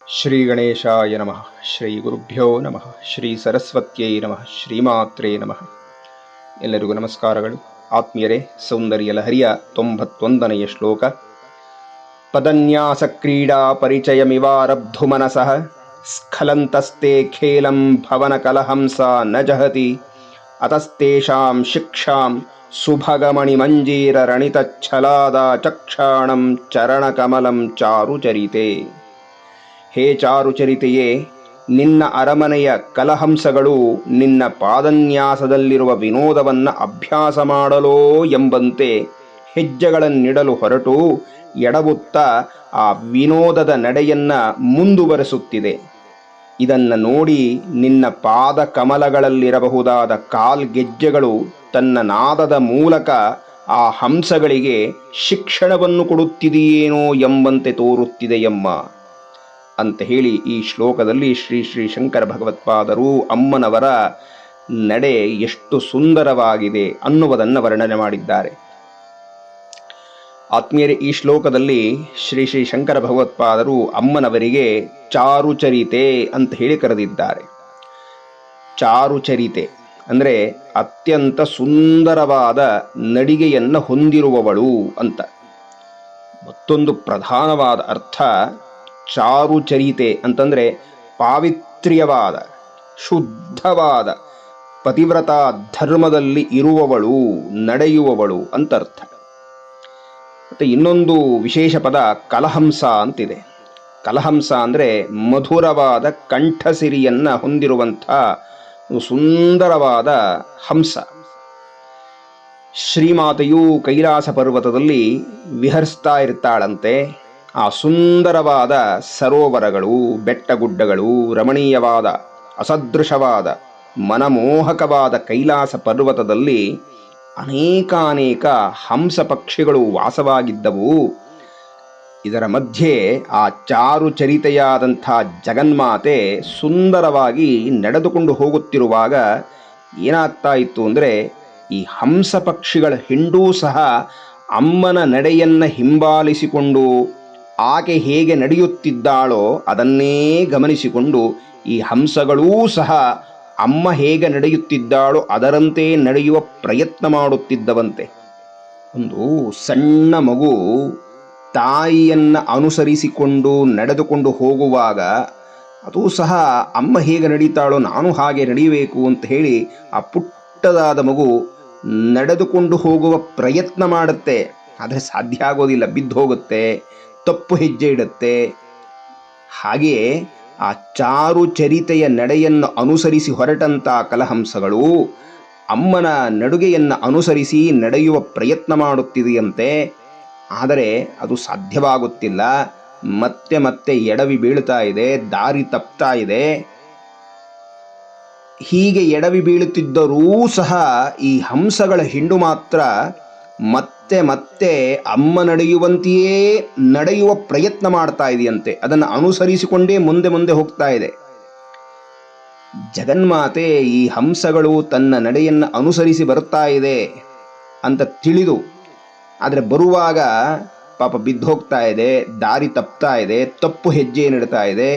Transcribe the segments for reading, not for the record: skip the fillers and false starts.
ಶ್ರೀ ಗಣೇಶಾಯ ನಮಃ. ಶ್ರೀ ಗುರುಭ್ಯೋ ನಮಃ. ಶ್ರೀ ಸರಸ್ವತ್ಯೈ ನಮಃ. ಶ್ರೀಮಾತ್ರೇ ನಮಃ. ಎಲ್ಲರಿಗೂ ನಮಸ್ಕಾರಗಳು. ಆತ್ಮೀಯರೇ, ಸೌಂದರ್ಯ ಲಹರಿಯ 91ನೆಯ ಶ್ಲೋಕ. ಪದನ್ಯಾಸ ಕ್ರೀಡಾ ಪರಿಚಯಮಿವಾರಬ್ಧು ಮನಸಃ ಸ್ಖಲಂತಸ್ತೆ ಖೇಲಂ ಭವನ ಕಲಹಂಸ ನ ಜಹತಿ ಅತಸ್ತೇಷಾಂ ಶಿಕ್ಷಾಂ ಸುಭಗಮಣಿ ಮಂಜೀರ ರಣಿತಚ್ಛಲಾದ ಚಕ್ಷಾಣಂ ಚರಣಕಮಲಂ ಚಾರುಚರಿತೆ. ಹೇ ಚಾರುಚರಿತೆಯೇ, ನಿನ್ನ ಅರಮನೆಯ ಕಲಹಂಸಗಳು ನಿನ್ನ ಪಾದನ್ಯಾಸದಲ್ಲಿರುವ ವಿನೋದವನ್ನು ಅಭ್ಯಾಸ ಮಾಡಲೋ ಎಂಬಂತೆ ಹೆಜ್ಜೆಗಳನ್ನಿಡಲು ಹೊರಟು ಎಡವುತ್ತಾ ಆ ವಿನೋದದ ನಡೆಯನ್ನು ಮುಂದುವರೆಸುತ್ತಿದೆ. ಇದನ್ನು ನೋಡಿ ನಿನ್ನ ಪಾದ ಕಮಲಗಳಲ್ಲಿರಬಹುದಾದ ಕಾಲ್ಗೆಜ್ಜೆಗಳು ತನ್ನ ನಾದದ ಮೂಲಕ ಆ ಹಂಸಗಳಿಗೆ ಶಿಕ್ಷಣವನ್ನು ಕೊಡುತ್ತಿದೆಯೇನೋ ಎಂಬಂತೆ ತೋರುತ್ತಿದೆಯಮ್ಮ ಅಂತ ಹೇಳಿ ಈ ಶ್ಲೋಕದಲ್ಲಿ ಶ್ರೀ ಶ್ರೀ ಶಂಕರ ಭಗವತ್ಪಾದರು ಅಮ್ಮನವರ ನಡೆ ಎಷ್ಟು ಸುಂದರವಾಗಿದೆ ಅನ್ನುವುದನ್ನು ವರ್ಣನೆ ಮಾಡಿದ್ದಾರೆ. ಆತ್ಮೀಯರೇ, ಈ ಶ್ಲೋಕದಲ್ಲಿ ಶ್ರೀ ಶ್ರೀ ಶಂಕರ ಭಗವತ್ಪಾದರು ಅಮ್ಮನವರಿಗೆ ಚಾರುಚರಿತೆ ಅಂತ ಹೇಳಿ ಕರೆದಿದ್ದಾರೆ. ಚಾರುಚರಿತೆ ಅಂದರೆ ಅತ್ಯಂತ ಸುಂದರವಾದ ನಡಿಗೆಯನ್ನು ಹೊಂದಿರುವವಳು ಅಂತ. ಮತ್ತೊಂದು ಪ್ರಧಾನವಾದ ಅರ್ಥ ಚಾರುಚರಿತೆ ಅಂತಂದರೆ ಪಾವಿತ್ರ್ಯವಾದ, ಶುದ್ಧವಾದ, ಪತಿವ್ರತಾ ಧರ್ಮದಲ್ಲಿ ಇರುವವಳು, ನಡೆಯುವವಳು ಅಂತ ಅರ್ಥ. ಮತ್ತು ಇನ್ನೊಂದು ವಿಶೇಷ ಪದ ಕಲಹಂಸ ಅಂತಿದೆ. ಕಲಹಂಸ ಅಂದರೆ ಮಧುರವಾದ ಕಂಠಸಿರಿಯನ್ನು ಹೊಂದಿರುವಂಥ ಸುಂದರವಾದ ಹಂಸ. ಶ್ರೀಮಾತೆಯು ಕೈಲಾಸ ಪರ್ವತದಲ್ಲಿ ವಿಹರಿಸ್ತಾ ಇರ್ತಾಳಂತೆ. ಆ ಸುಂದರವಾದ ಸರೋವರಗಳು, ಬೆಟ್ಟಗುಡ್ಡಗಳು, ರಮಣೀಯವಾದ, ಅಸದೃಶವಾದ, ಮನಮೋಹಕವಾದ ಕೈಲಾಸ ಪರ್ವತದಲ್ಲಿ ಅನೇಕಾನೇಕ ಹಂಸ ಪಕ್ಷಿಗಳು ವಾಸವಾಗಿದ್ದವು. ಇದರ ಮಧ್ಯೆ ಆ ಚಾರುಚರಿತೆಯಾದಂಥ ಜಗನ್ಮಾತೆ ಸುಂದರವಾಗಿ ನಡೆದುಕೊಂಡು ಹೋಗುತ್ತಿರುವಾಗ ಏನಾಗ್ತಾ ಇತ್ತು ಅಂದರೆ, ಈ ಹಂಸ ಪಕ್ಷಿಗಳ ಹಿಂಡೂ ಸಹ ಅಮ್ಮನ ನಡೆಯನ್ನು ಹಿಂಬಾಲಿಸಿಕೊಂಡು ಆಕೆ ಹೇಗೆ ನಡೆಯುತ್ತಿದ್ದಾಳೋ ಅದನ್ನೇ ಗಮನಿಸಿಕೊಂಡು ಈ ಹಂಸಗಳೂ ಸಹ ಅಮ್ಮ ಹೇಗೆ ನಡೆಯುತ್ತಿದ್ದಾಳೋ ಅದರಂತೆ ನಡೆಯುವ ಪ್ರಯತ್ನ ಮಾಡುತ್ತಿದ್ದವಂತೆ. ಒಂದು ಸಣ್ಣ ಮಗು ತಾಯಿಯನ್ನು ಅನುಸರಿಸಿಕೊಂಡು ನಡೆದುಕೊಂಡು ಹೋಗುವಾಗ ಅದು ಸಹ ಅಮ್ಮ ಹೇಗೆ ನಡೀತಾಳೋ ನಾನು ಹಾಗೆ ನಡೆಯಬೇಕು ಅಂತ ಹೇಳಿ ಆ ಪುಟ್ಟದಾದ ಮಗು ನಡೆದುಕೊಂಡು ಹೋಗುವ ಪ್ರಯತ್ನ ಮಾಡುತ್ತೆ. ಆದರೆ ಸಾಧ್ಯ ಆಗೋದಿಲ್ಲ, ಬಿದ್ದು ಹೋಗುತ್ತೆ, ತಪ್ಪು ಹೆಜ್ಜೆ ಇಡುತ್ತೆ. ಹಾಗೆಯೇ ಆ ಚಾರುಚರಿತೆಯ ನಡೆಯನ್ನು ಅನುಸರಿಸಿ ಹೊರಟಂಥ ಕಲಹಂಸಗಳು ಅಮ್ಮನ ನಡುಗೆಯನ್ನು ಅನುಸರಿಸಿ ನಡೆಯುವ ಪ್ರಯತ್ನ ಮಾಡುತ್ತಿದೆಯಂತೆ. ಆದರೆ ಅದು ಸಾಧ್ಯವಾಗುತ್ತಿಲ್ಲ. ಮತ್ತೆ ಮತ್ತೆ ಎಡವಿ ಬೀಳ್ತಾ ಇದೆ, ದಾರಿ ತಪ್ತಾ ಇದೆ. ಹೀಗೆ ಎಡವಿ ಬೀಳುತ್ತಿದ್ದರೂ ಸಹ ಈ ಹಂಸಗಳ ಹಿಂಡು ಮಾತ್ರ ಮತ್ತೆ ಮತ್ತೆ ಅಮ್ಮ ನಡೆಯುವಂತೆಯೇ ನಡೆಯುವ ಪ್ರಯತ್ನ ಮಾಡ್ತಾ ಇದೆಯಂತೆ. ಅದನ್ನು ಅನುಸರಿಸಿಕೊಂಡೇ ಮುಂದೆ ಮುಂದೆ ಹೋಗ್ತಾ ಇದೆ. ಜಗನ್ಮಾತೆ ಈ ಹಂಸಗಳು ತನ್ನ ನಡೆಯನ್ನು ಅನುಸರಿಸಿ ಬರ್ತಾ ಇದೆ ಅಂತ ತಿಳಿದು, ಆದರೆ ಬರುವಾಗ ಪಾಪ ಬಿದ್ದು ಹೋಗ್ತಾ ಇದೆ, ದಾರಿ ತಪ್ತಾ ಇದೆ, ತಪ್ಪು ಹೆಜ್ಜೆ ನೀಡ್ತಾ ಇದೆ.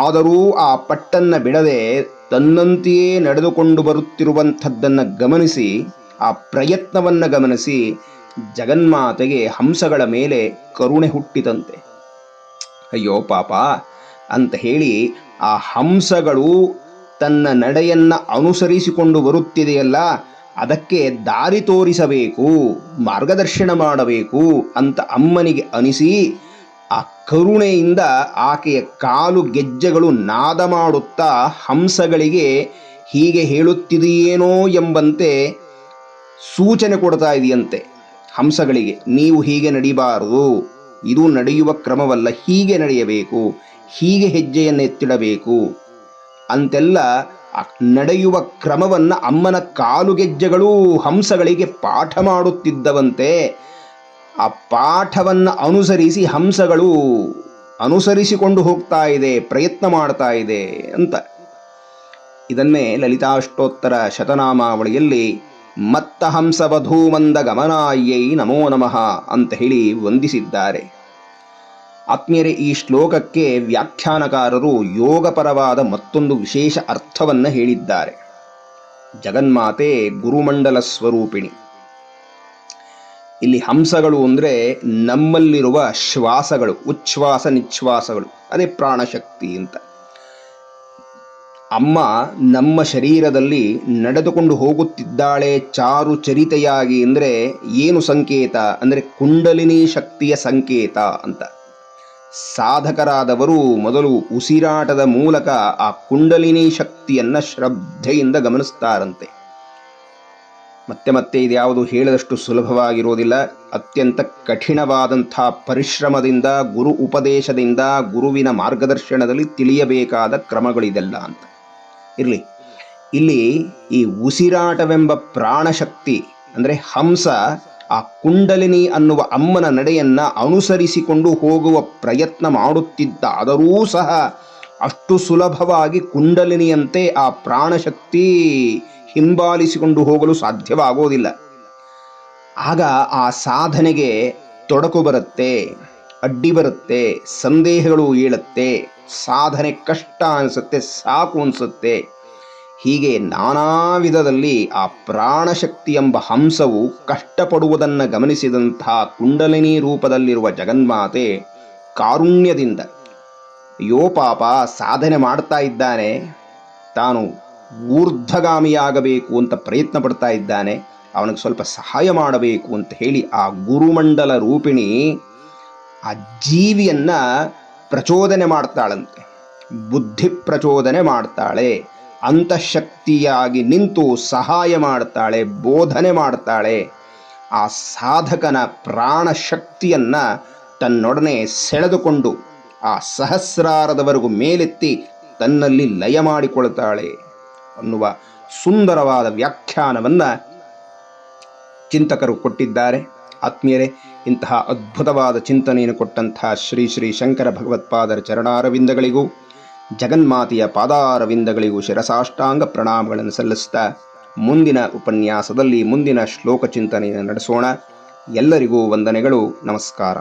ಆದರೂ ಆ ಪಟ್ಟನ್ನು ಬಿಡದೆ ತನ್ನಂತೆಯೇ ನಡೆದುಕೊಂಡು ಬರುತ್ತಿರುವಂಥದ್ದನ್ನು ಗಮನಿಸಿ, ಆ ಪ್ರಯತ್ನವನ್ನು ಗಮನಿಸಿ ಜಗನ್ಮಾತೆಗೆ ಹಂಸಗಳ ಮೇಲೆ ಕರುಣೆ ಹುಟ್ಟಿತಂತೆ. ಅಯ್ಯೋ ಪಾಪ ಅಂತ ಹೇಳಿ ಆ ಹಂಸಗಳು ತನ್ನ ನಡೆಯನ್ನು ಅನುಸರಿಸಿಕೊಂಡು ಬರುತ್ತಿದೆಯಲ್ಲ, ಅದಕ್ಕೆ ದಾರಿ ತೋರಿಸಬೇಕು, ಮಾರ್ಗದರ್ಶನ ಮಾಡಬೇಕು ಅಂತ ಅಮ್ಮನಿಗೆ ಅನಿಸಿ ಆ ಕರುಣೆಯಿಂದ ಆಕೆಯ ಕಾಲು ಗೆಜ್ಜೆಗಳು ನಾದ ಮಾಡುತ್ತಾ ಹಂಸಗಳಿಗೆ ಹೀಗೆ ಹೇಳುತ್ತಿದೆಯೇನೋ ಎಂಬಂತೆ ಸೂಚನೆ ಕೊಡ್ತಾ ಇದೆಯಂತೆ. ಹಂಸಗಳಿಗೆ ನೀವು ಹೀಗೆ ನಡಿಬಾರದು, ಇದು ನಡೆಯುವ ಕ್ರಮವಲ್ಲ, ಹೀಗೆ ನಡೆಯಬೇಕು, ಹೀಗೆ ಹೆಜ್ಜೆಯನ್ನು ಎತ್ತಿಡಬೇಕು ಅಂತೆಲ್ಲ ನಡೆಯುವ ಕ್ರಮವನ್ನು ಅಮ್ಮನ ಕಾಲುಗೆಜ್ಜೆಗಳು ಹಂಸಗಳಿಗೆ ಪಾಠ ಮಾಡುತ್ತಿದ್ದವಂತೆ. ಆ ಪಾಠವನ್ನು ಅನುಸರಿಸಿ ಹಂಸಗಳು ಅನುಸರಿಸಿಕೊಂಡು ಹೋಗ್ತಾ ಇದೆ, ಪ್ರಯತ್ನ ಮಾಡ್ತಾ ಇದೆ ಅಂತ. ಇದನ್ನೇ ಲಲಿತಾಷ್ಟೋತ್ತರ ಶತನಾಮಾವಳಿಯಲ್ಲಿ ಮತ್ತ ಹಂಸವಧೂಮಂದ ಗಮನಾಯೈ ನಮೋ ನಮಃ ಅಂತ ಹೇಳಿ ವಂದಿಸಿದ್ದಾರೆ. ಆತ್ಮೀಯರೇ, ಈ ಶ್ಲೋಕಕ್ಕೆ ವ್ಯಾಖ್ಯಾನಕಾರರು ಯೋಗಪರವಾದ ಮತ್ತೊಂದು ವಿಶೇಷ ಅರ್ಥವನ್ನು ಹೇಳಿದ್ದಾರೆ. ಜಗನ್ಮಾತೆ ಗುರುಮಂಡಲ ಸ್ವರೂಪಿಣಿ. ಇಲ್ಲಿ ಹಂಸಗಳು ಅಂದರೆ ನಮ್ಮಲ್ಲಿರುವ ಶ್ವಾಸಗಳು, ಉಚ್ಛ್ವಾಸ ನಿಶ್ವಾಸಗಳು, ಅದೇ ಪ್ರಾಣಶಕ್ತಿ ಅಂತ. ಅಮ್ಮ ನಮ್ಮ ಶರೀರದಲ್ಲಿ ನಡೆದುಕೊಂಡು ಹೋಗುತ್ತಿದ್ದಾಳೆ ಚಾರು ಚರಿತೆಯಾಗಿ ಅಂದರೆ ಏನು ಸಂಕೇತ ಅಂದರೆ ಕುಂಡಲಿನಿ ಶಕ್ತಿಯ ಸಂಕೇತ ಅಂತ. ಸಾಧಕರಾದವರು ಮೊದಲು ಉಸಿರಾಟದ ಮೂಲಕ ಆ ಕುಂಡಲಿನಿ ಶಕ್ತಿಯನ್ನು ಶ್ರದ್ಧೆಯಿಂದ ಗಮನಿಸ್ತಾರಂತೆ. ಮತ್ತೆ ಮತ್ತೆ ಇದ್ಯಾವುದು ಹೇಳಿದಷ್ಟು ಸುಲಭವಾಗಿರೋದಿಲ್ಲ. ಅತ್ಯಂತ ಕಠಿಣವಾದಂಥ ಪರಿಶ್ರಮದಿಂದ, ಗುರು ಉಪದೇಶದಿಂದ, ಗುರುವಿನ ಮಾರ್ಗದರ್ಶನದಲ್ಲಿ ತಿಳಿಯಬೇಕಾದ ಕ್ರಮಗಳಿದೆಲ್ಲ ಅಂತ. ಇರಲಿ, ಇಲ್ಲಿ ಈ ಉಸಿರಾಟವೆಂಬ ಪ್ರಾಣಶಕ್ತಿ ಅಂದರೆ ಹಂಸ ಆ ಕುಂಡಲಿನಿ ಅನ್ನುವ ಅಮ್ಮನ ನಡೆಯನ್ನು ಅನುಸರಿಸಿಕೊಂಡು ಹೋಗುವ ಪ್ರಯತ್ನ ಮಾಡುತ್ತಿದ್ದಾದರೂ ಸಹ ಅಷ್ಟು ಸುಲಭವಾಗಿ ಕುಂಡಲಿನಿಯಂತೆ ಆ ಪ್ರಾಣಶಕ್ತಿ ಹಿಂಬಾಲಿಸಿಕೊಂಡು ಹೋಗಲು ಸಾಧ್ಯವಾಗೋದಿಲ್ಲ. ಆಗ ಆ ಸಾಧನೆಗೆ ತೊಡಕು ಬರುತ್ತೆ, ಅಡ್ಡಿ ಬರುತ್ತೆ, ಸಂದೇಹಗಳು ಏಳುತ್ತೆ, ಸಾಧನೆ ಕಷ್ಟ ಅನಿಸುತ್ತೆ, ಸಾಕು ಅನಿಸುತ್ತೆ. ಹೀಗೆ ನಾನಾ ವಿಧದಲ್ಲಿ ಆ ಪ್ರಾಣಶಕ್ತಿ ಎಂಬ ಹಂಸವು ಕಷ್ಟಪಡುವುದನ್ನು ಗಮನಿಸಿದಂತಹ ಕುಂಡಲಿನಿ ರೂಪದಲ್ಲಿರುವ ಜಗನ್ಮಾತೆ ಕಾರುಣ್ಯದಿಂದ, ಅಯ್ಯೋ ಪಾಪ ಸಾಧನೆ ಮಾಡ್ತಾ ಇದ್ದಾನೆ, ತಾನು ಊರ್ಧ್ವಗಾಮಿಯಾಗಬೇಕು ಅಂತ ಪ್ರಯತ್ನ ಪಡ್ತಾ ಇದ್ದಾನೆ, ಅವನಿಗೆ ಸ್ವಲ್ಪ ಸಹಾಯ ಮಾಡಬೇಕು ಅಂತ ಹೇಳಿ ಆ ಗುರುಮಂಡಲ ರೂಪಿಣಿ ಆ ಜೀವಿಯನ್ನ ಪ್ರಚೋದನೆ ಮಾಡ್ತಾಳಂತೆ, ಬುದ್ಧಿ ಪ್ರಚೋದನೆ ಮಾಡ್ತಾಳೆ, ಅಂತಃಶಕ್ತಿಯಾಗಿ ನಿಂತು ಸಹಾಯ ಮಾಡ್ತಾಳೆ, ಬೋಧನೆ ಮಾಡ್ತಾಳೆ. ಆ ಸಾಧಕನ ಪ್ರಾಣಶಕ್ತಿಯನ್ನು ತನ್ನೊಡನೆ ಸೆಳೆದುಕೊಂಡು ಆ ಸಹಸ್ರಾರದವರೆಗೂ ಮೇಲೆತ್ತಿ ತನ್ನಲ್ಲಿ ಲಯ ಮಾಡಿಕೊಳ್ತಾಳೆ ಅನ್ನುವ ಸುಂದರವಾದ ವ್ಯಾಖ್ಯಾನವನ್ನು ಚಿಂತಕರು ಕೊಟ್ಟಿದ್ದಾರೆ. ಆತ್ಮೀಯರೇ, ಇಂತಹ ಅದ್ಭುತವಾದ ಚಿಂತನೆಯನ್ನು ಕೊಟ್ಟಂತಹ ಶ್ರೀ ಶ್ರೀ ಶಂಕರ ಭಗವತ್ಪಾದರ ಚರಣಾರವಿಂದಗಳಿಗೂ ಜಗನ್ಮಾತೆಯ ಪಾದಾರವಿಂದಗಳಿಗೂ ಶಿರಸಾಷ್ಟಾಂಗ ಪ್ರಣಾಮಗಳನ್ನು ಸಲ್ಲಿಸ್ತಾ ಮುಂದಿನ ಉಪನ್ಯಾಸದಲ್ಲಿ ಮುಂದಿನ ಶ್ಲೋಕ ಚಿಂತನೆಯನ್ನು ನಡೆಸೋಣ. ಎಲ್ಲರಿಗೂ ವಂದನೆಗಳು, ನಮಸ್ಕಾರ.